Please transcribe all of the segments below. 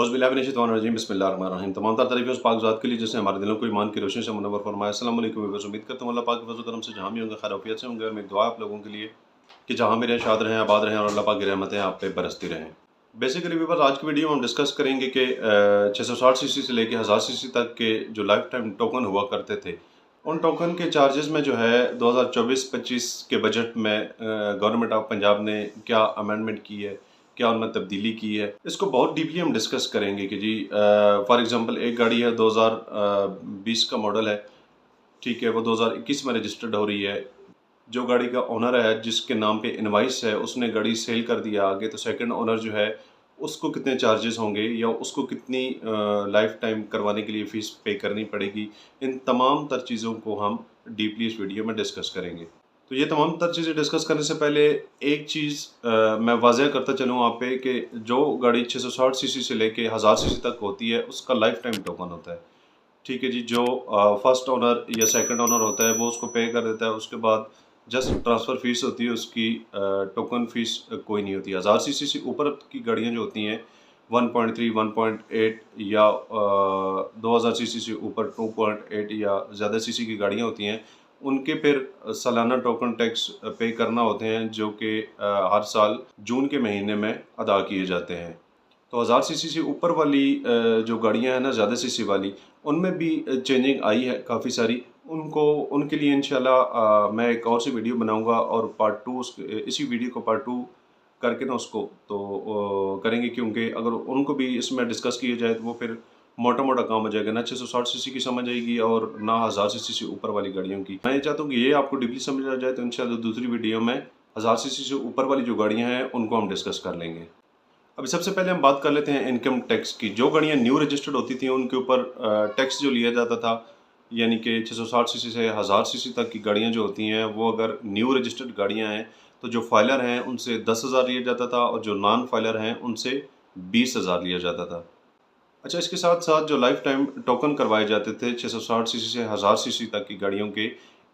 औज़ुबिल्लाहिमिनश्शैतानिर्रजीम बिस्मिल्लाहिर्रहमानिर्रहीम। तमाम तर तारीफ़ें उस पाक ज़ात के लिए जिसने हमारे दिलों को ईमान की रोशनी से मुनव्वर फरमाया। अस्सलामु अलैकुम व्यूअर्स, उम्मीद करता हूँ अल्लाह पाक के फज़ल करम से जहाँ भी होंगे खैर आफियत से होंगे। और मेरी दुआ आप लोगों के लिए कि जहाँ भी रहें शाद रहें, आबाद रहें और अल्लाह पाक की रहमतें आप पे बरसती रहें। बेसिकली व्यूअर्स, आज की वीडियो में हम डिस्कस करेंगे कि 660 सीसी से लेके 1000 सीसी तक के जो लाइफ टाइम टोकन हुआ करते थे, उन टोकन के चार्जेस में जो है 2024-25 के बजट में गवर्नमेंट ऑफ पंजाब ने क्या अमेंडमेंट की है, क्या उनमें तब्दीली की है, इसको बहुत डीपली हम डिस्कस करेंगे कि जी फॉर एग्जांपल एक गाड़ी है 2020 का मॉडल है, ठीक है, वो 2021 में रजिस्टर्ड हो रही है। जो गाड़ी का ओनर है, जिसके नाम पे इनवाइस है, उसने गाड़ी सेल कर दिया आगे, तो सेकंड ओनर जो है उसको कितने चार्जेस होंगे या उसको कितनी लाइफ टाइम करवाने के लिए फ़ीस पे करनी पड़ेगी। इन तमाम तर चीज़ों को हम डीपली इस वीडियो में डिस्कस करेंगे। तो ये तमाम तर चीज़ें डिस्कस करने से पहले एक चीज़ मैं वाज़ह करता चलूँ आप पे कि जो गाड़ी 660 सीसी से लेके 1000 सीसी तक होती है, उसका लाइफ टाइम टोकन होता है। ठीक है जी, जो फर्स्ट ओनर या सेकंड ओनर होता है वो उसको पे कर देता है। उसके बाद जस्ट ट्रांसफ़र फ़ीस होती है उसकी, टोकन फ़ीस कोई नहीं होती। 1000 सीसी से ऊपर की गाड़ियाँ जो होती हैं 1.3, 1.8 या 2000 सीसी से ऊपर 2.8 या ज़्यादा सीसी की गाड़ियाँ होती हैं, उनके फिर सालाना टोकन टैक्स पे करना होते हैं, जो कि हर साल जून के महीने में अदा किए जाते हैं। तो 1000 सीसी से ऊपर वाली जो गाड़ियाँ हैं ना, ज़्यादा सीसी वाली, उनमें भी चेंजिंग आई है काफ़ी सारी। उनके लिए इंशाल्लाह मैं एक और सी वीडियो बनाऊंगा और पार्ट 2 इसी वीडियो को पार्ट 2 करके ना उसको तो करेंगे, क्योंकि अगर उनको भी इसमें डिस्कस किया जाए तो वो फिर मोटा मोटा काम हो जाएगा, ना 660 सीसी की समझ आएगी और ना 1000 सीसी से ऊपर वाली गाड़ियों की। मैं ये चाहता हूँ कि ये आपको डीपली समझ आ जाए, तो इंशाल्लाह दूसरी वीडियो में 1000 सीसी से ऊपर वाली जो गाड़ियाँ हैं उनको हम डिस्कस कर लेंगे। अभी सबसे पहले हम बात कर लेते हैं इनकम टैक्स की। जो गाड़ियाँ न्यू रजिस्टर्ड होती थी उनके ऊपर टैक्स जो लिया जाता था, यानी कि 660 सीसी से 1000 सीसी तक की गाड़ियाँ जो होती हैं, वो अगर न्यू रजिस्टर्ड गाड़ियाँ हैं तो जो फाइलर हैं उनसे 10,000 लिया जाता था और जो नॉन फाइलर हैं उनसे 20,000 लिया जाता था। अच्छा, इसके साथ साथ जो लाइफ टाइम टोकन करवाए जाते थे 660 सीसी से 1000 सीसी तक की गाड़ियों के,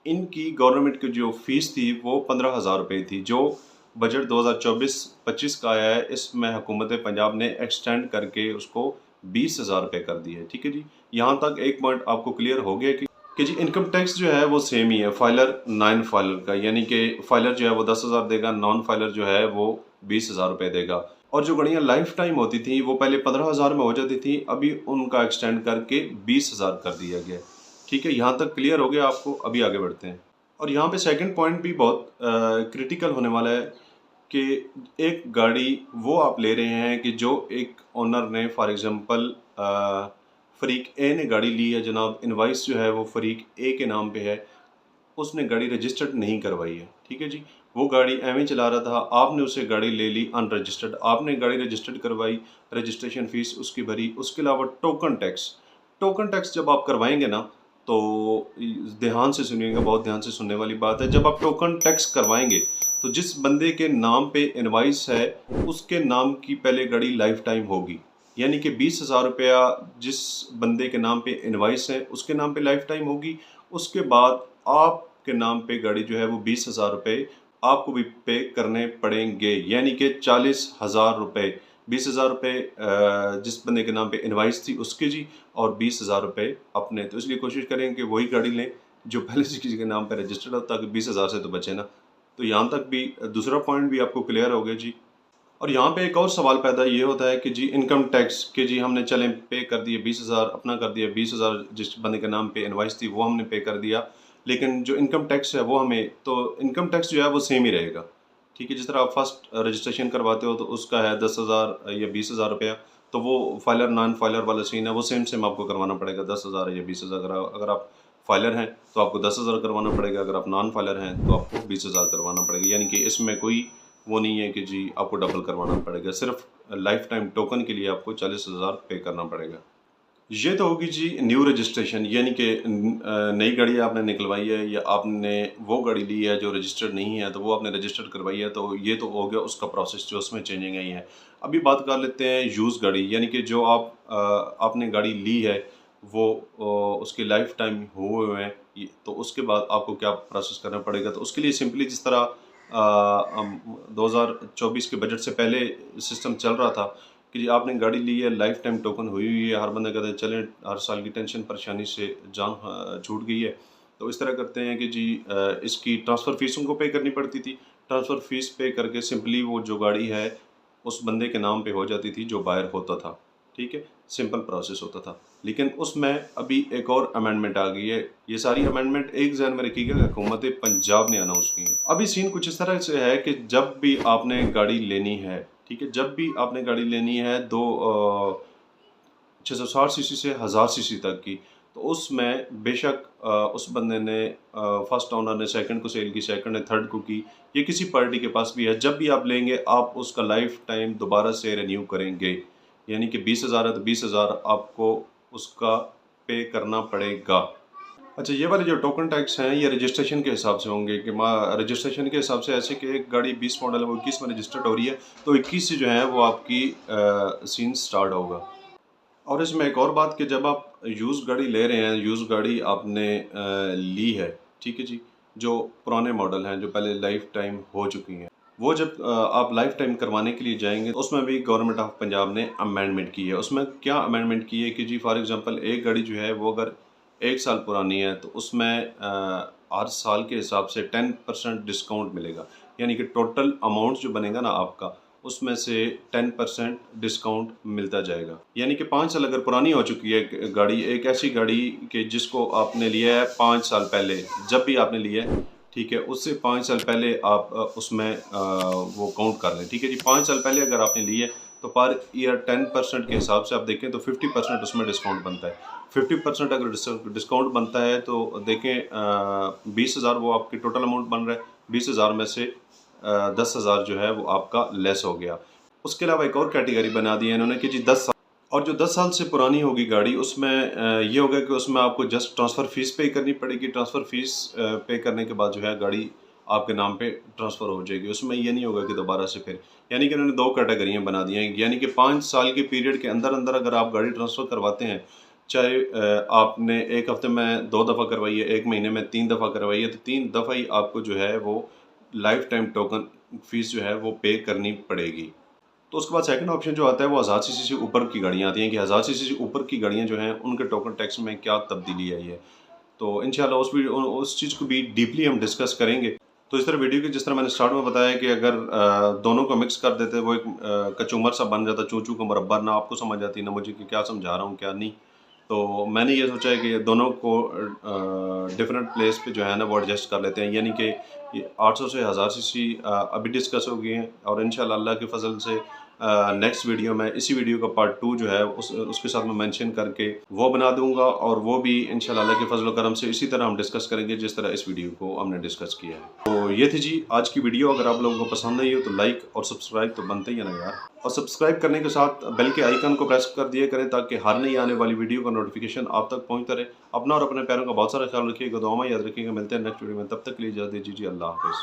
इनकी गवर्नमेंट की जो फ़ीस थी वो 15,000 रुपये थी। जो बजट 2024-25 का आया है, इसमें हुकूमत पंजाब ने एक्सटेंड करके उसको 20,000 रुपये कर दिए। ठीक है जी, यहाँ तक एक पॉइंट आपको क्लियर हो गया कि जी इनकम टैक्स जो है वो सेम ही है फाइलर नॉन फाइलर का, यानी कि फाइलर जो है वो 10,000 देगा, नॉन फाइलर जो है वो 20,000 रुपये देगा। और जो गाड़ियाँ लाइफ टाइम होती थी वो पहले 15,000 में हो जाती थी, अभी उनका एक्सटेंड करके 20,000 कर दिया गया। ठीक है, यहाँ तक क्लियर हो गया आपको। अभी आगे बढ़ते हैं। और यहाँ पे सेकंड पॉइंट भी बहुत क्रिटिकल होने वाला है कि एक गाड़ी वो आप ले रहे हैं कि जो एक ओनर ने फॉर एग्जांपल फरीक ए ने गाड़ी ली है जनाब, इनवाइस जो है वो फरीक ए के नाम पे है, उसने गाड़ी रजिस्टर्ड नहीं करवाई है। ठीक है जी, वो गाड़ी एवं चला रहा था, आपने उससे गाड़ी ले ली अनरजिस्टर्ड, आपने गाड़ी रजिस्टर्ड करवाई, रजिस्ट्रेशन फ़ीस उसकी भरी, उसके अलावा टोकन टैक्स जब आप करवाएंगे ना, तो ध्यान से सुनिएगा, बहुत ध्यान से सुनने वाली बात है। जब आप टोकन टैक्स करवाएंगे तो जिस बंदे के नाम पे इनवाइस है उसके नाम की पहले गाड़ी लाइफ टाइम होगी, यानी कि 20,000 रुपया जिस बंदे के नाम पे इनवाइस है उसके नाम पे लाइफ टाइम होगी। उसके बाद आपके नाम पे गाड़ी जो है वो 20,000 रुपये आपको भी पे करने पड़ेंगे, यानी कि 40,000 रुपये। 20,000 रुपये जिस बंदे के नाम पे इनवाइस थी उसके जी, और 20,000 रुपये अपने। तो इसलिए कोशिश करें कि वही गाड़ी लें जो पहले से किसी के नाम पे रजिस्टर्ड हो, ताकि 20,000 से तो बचे ना। तो यहाँ तक भी दूसरा पॉइंट भी आपको क्लियर हो गया जी। और यहाँ पे एक और सवाल पैदा ये होता है कि जी इनकम टैक्स के जी हमने चले पे कर दिए 20,000 अपना कर दिया, 20,000 जिस बंदे के नाम पे इनवाइस थी वो हमने पे कर दिया, लेकिन जो इनकम टैक्स है वो हमें, तो इनकम टैक्स जो है वो सेम ही रहेगा। ठीक है, जिस तरह आप फर्स्ट रजिस्ट्रेशन करवाते हो तो उसका है 10,000 या 20,000 रुपया, तो वो फाइलर नॉन फाइलर वाला सीन है, वो सेम सेम आपको करवाना पड़ेगा 10,000 या 20,000। अगर आप फाइलर हैं तो आपको 10,000 करवाना पड़ेगा, अगर आप नॉन फाइलर हैं तो आपको 20,000 करवाना पड़ेगा। यानी कि इसमें कोई वो नहीं है कि जी आपको डबल करवाना पड़ेगा, सिर्फ लाइफ टाइम टोकन के लिए आपको 40,000 पे करना पड़ेगा। ये तो होगी जी न्यू रजिस्ट्रेशन, यानी कि नई गाड़ी आपने निकलवाई है या आपने वो गाड़ी ली है जो रजिस्टर्ड नहीं है, तो वो आपने रजिस्टर्ड करवाई है, तो ये तो हो गया उसका प्रोसेस जो उसमें चेंजिंग आई है। अभी बात कर लेते हैं यूज़ गाड़ी, यानी कि जो आपने गाड़ी ली है वो उसके लाइफ टाइम हुए हैं, तो उसके बाद आपको क्या प्रोसेस करना पड़ेगा। तो उसके लिए सिंपली जिस तरह 2024 के बजट से पहले सिस्टम चल रहा था कि जी आपने गाड़ी ली है, लाइफ टाइम टोकन हुई हुई है, हर बंदा कहता है चलें हर साल की टेंशन परेशानी से जान छूट गई है। तो इस तरह करते हैं कि जी इसकी ट्रांसफ़र फ़ीस उनको पे करनी पड़ती थी। ट्रांसफ़र फ़ीस पे करके सिंपली वो जो गाड़ी है उस बंदे के नाम पे हो जाती थी जो बायर होता था। ठीक है, सिंपल प्रोसेस होता था। लेकिन उसमें अभी एक और अमेंडमेंट आ गई है। ये सारी अमेंडमेंट एक ज़हन में रखिएगा, हुकूमत पंजाब ने अनाउंस की है। अभी सीन कुछ इस तरह से है कि जब भी आपने गाड़ी लेनी है, ठीक है, जब भी आपने गाड़ी लेनी है 660 सीसी से 1000 सीसी तक की, तो उसमें बेशक उस बंदे ने फर्स्ट ओनर ने सेकंड को सेल की, सेकंड ने थर्ड को की, ये किसी पार्टी के पास भी है, जब भी आप लेंगे आप उसका लाइफ टाइम दोबारा से रिन्यू करेंगे। यानी कि 20,000 है तो 20,000 आपको उसका पे करना पड़ेगा। अच्छा, ये वाले जो टोकन टैक्स हैं ये रजिस्ट्रेशन के हिसाब से होंगे कि रजिस्ट्रेशन के हिसाब से ऐसे कि एक गाड़ी 20 मॉडल है वो 21 में रजिस्टर्ड हो रही है, तो 21 से जो है वो आपकी सीन स्टार्ट होगा। और इसमें एक और बात कि जब आप यूज़ गाड़ी ले रहे हैं, यूज़ गाड़ी आपने ली है, ठीक है जी, जो पुराने मॉडल हैं, जो पहले लाइफ टाइम हो चुकी हैं, वो जब आप लाइफ टाइम करवाने के लिए जाएंगे, तो उसमें भी गवर्नमेंट ऑफ पंजाब ने अमेंडमेंट की है। उसमें क्या अमेंडमेंट की है कि जी फॉर एग्ज़ाम्पल एक गाड़ी जो है वो अगर 1 साल पुरानी है, तो उसमें हर साल के हिसाब से 10% डिस्काउंट मिलेगा। यानी कि टोटल अमाउंट जो बनेगा ना आपका, उसमें से 10% डिस्काउंट मिलता जाएगा। यानी कि 5 साल अगर पुरानी हो चुकी है गाड़ी, एक ऐसी गाड़ी कि जिसको आपने लिया है 5 साल पहले, जब भी आपने लिया है, ठीक है, उससे 5 साल पहले आप उसमें वो काउंट कर लें, ठीक है जी। 5 साल पहले अगर आपने ली है तो पर ईयर 10% के हिसाब से आप देखें तो 50% उसमें डिस्काउंट बनता है। 50% अगर डिस्काउंट बनता है तो देखें 20,000 वो आपकी टोटल अमाउंट बन रहा है, 20,000 में से 10,000 जो है वो आपका लेस हो गया। उसके अलावा एक और कैटेगरी बना दी है इन्होंने कि जी 10 साल, और जो 10 साल से पुरानी होगी गाड़ी उसमें ये होगा कि उसमें आपको जस्ट ट्रांसफ़र फ़ीस पे करनी पड़ेगी। ट्रांसफ़र फ़ीस पे करने के बाद जो है गाड़ी आपके नाम पे ट्रांसफ़र हो जाएगी। उसमें ये नहीं होगा कि दोबारा से फिर, यानी कि इन्होंने 2 कैटेगरियाँ बना दी हैं। यानी कि 5 साल के पीरियड के अंदर-अंदर अगर आप गाड़ी ट्रांसफ़र करवाते हैं, चाहे आपने 1 हफ़्ते में 2 दफ़ा करवाई है, 1 महीने में 3 दफ़ा करवाई है, तो 3 दफ़ा ही आपको जो है वो लाइफ़ टाइम टोकन फ़ीस जो है वो पे करनी पड़ेगी। तो उसके बाद सेकंड ऑप्शन जो आता है वो 1000 सीसी से ऊपर की गाड़ियाँ आती हैं कि 1000 सीसी से ऊपर की गाड़ियाँ जो हैं उनके टोकन टैक्स में क्या तब्दीली आई है। तो इंशाल्लाह उस चीज़ को भी डीपली हम डिस्कस करेंगे। तो इस तरह वीडियो की जिस तरह मैंने स्टार्ट में बताया कि अगर दोनों को मिक्स कर देते वो एक कचूमर सा बन जाता, चूचू का मुरब्बा, ना आपको समझ आती ना मुझे कि क्या समझा रहा हूँ क्या नहीं। तो मैंने ये सोचा है कि ये दोनों को डिफरेंट प्लेस पे जो है ना वो एडजस्ट कर लेते हैं। यानी कि ये 800 से 1000 सीसी अभी डिस्कस हो गई हैं और इंशाल्लाह अल्लाह के फजल से नेक्स्ट वीडियो में इसी वीडियो का पार्ट 2 जो है उसके साथ मैं मेंशन करके वो बना दूंगा, और वो भी इंशाल्लाह अल्लाह के फजल करम से इसी तरह हम डिस्कस करेंगे जिस तरह इस वीडियो को हमने डिस्कस किया है। तो ये थी जी आज की वीडियो। अगर आप लोगों को पसंद आई हो तो लाइक और सब्सक्राइब तो बनते ही है ना यार, और सब्सक्राइब करने के साथ बेल के आइकन को प्रेस कर दिया करें ताकि हर नई आने वाली वीडियो का नोटिफिकेशन आप तक पहुंचता रहे। अपना और अपने प्यारों का बहुत सारा ख्याल रखिएगा, दुआ में याद रखिएगा। मिलते हैं नेक्स्ट वीडियो में, तब तक के लिए इजाज़त दीजिए। अल्लाह हाफ़िज़।